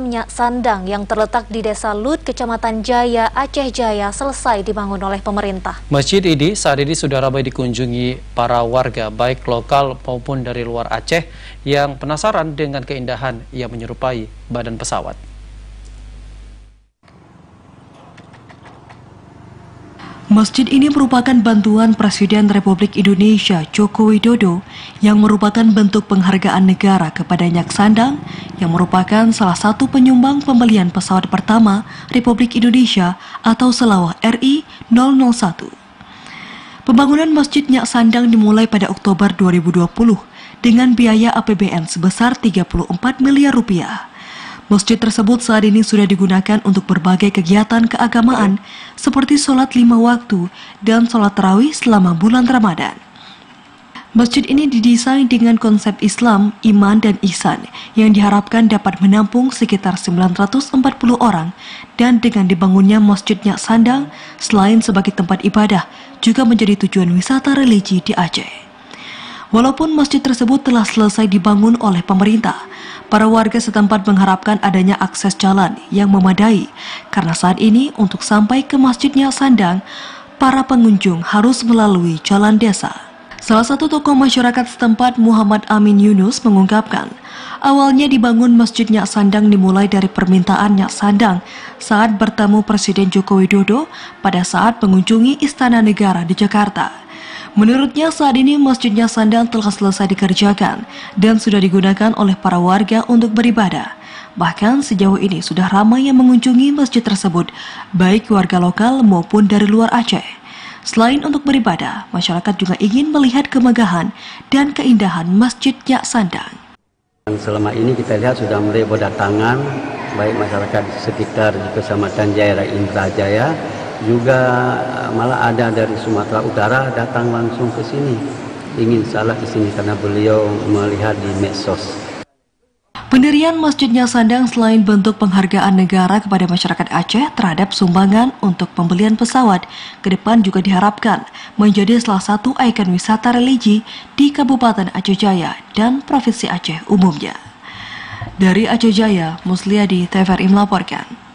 Nyak Sandang yang terletak di Desa Lut, Kecamatan Jaya, Aceh Jaya selesai dibangun oleh pemerintah. Masjid ini saat ini sudah ramai dikunjungi para warga baik lokal maupun dari luar Aceh yang penasaran dengan keindahan yang menyerupai badan pesawat. Masjid ini merupakan bantuan Presiden Republik Indonesia Joko Widodo yang merupakan bentuk penghargaan negara kepada Nyak Sandang yang merupakan salah satu penyumbang pembelian pesawat pertama Republik Indonesia atau Selawah RI 001. Pembangunan Masjid Nyak Sandang dimulai pada Oktober 2020 dengan biaya APBN sebesar 34 miliar rupiah. Masjid tersebut saat ini sudah digunakan untuk berbagai kegiatan keagamaan seperti sholat 5 waktu dan sholat tarawih selama bulan Ramadan. Masjid ini didesain dengan konsep Islam, iman, dan ihsan yang diharapkan dapat menampung sekitar 940 orang dan dengan dibangunnya Masjid Nyak Sandang selain sebagai tempat ibadah juga menjadi tujuan wisata religi di Aceh. Walaupun masjid tersebut telah selesai dibangun oleh pemerintah, para warga setempat mengharapkan adanya akses jalan yang memadai karena saat ini untuk sampai ke Masjid Nyak Sandang, para pengunjung harus melalui jalan desa. Salah satu tokoh masyarakat setempat, Muhammad Amin Yunus, mengungkapkan, awalnya dibangun Masjid Nyak Sandang dimulai dari permintaan Nyak Sandang saat bertemu Presiden Joko Widodo pada saat mengunjungi Istana Negara di Jakarta. Menurutnya saat ini Masjid Nyak Sandang telah selesai dikerjakan dan sudah digunakan oleh para warga untuk beribadah. Bahkan sejauh ini sudah ramai yang mengunjungi masjid tersebut, baik warga lokal maupun dari luar Aceh. Selain untuk beribadah, masyarakat juga ingin melihat kemegahan dan keindahan Masjid Nyak Sandang. Selama ini kita lihat sudah mulai berdatangan, baik masyarakat di sekitar di Kecamatan Jaya, Indrajaya, juga malah ada dari Sumatera Utara datang langsung ke sini, ingin salat di sini karena beliau melihat di medsos. Pendirian Masjid Nyak Sandang selain bentuk penghargaan negara kepada masyarakat Aceh terhadap sumbangan untuk pembelian pesawat, ke depan juga diharapkan menjadi salah satu ikon wisata religi di Kabupaten Aceh Jaya dan Provinsi Aceh umumnya. Dari Aceh Jaya, Musliadi, TVRI melaporkan.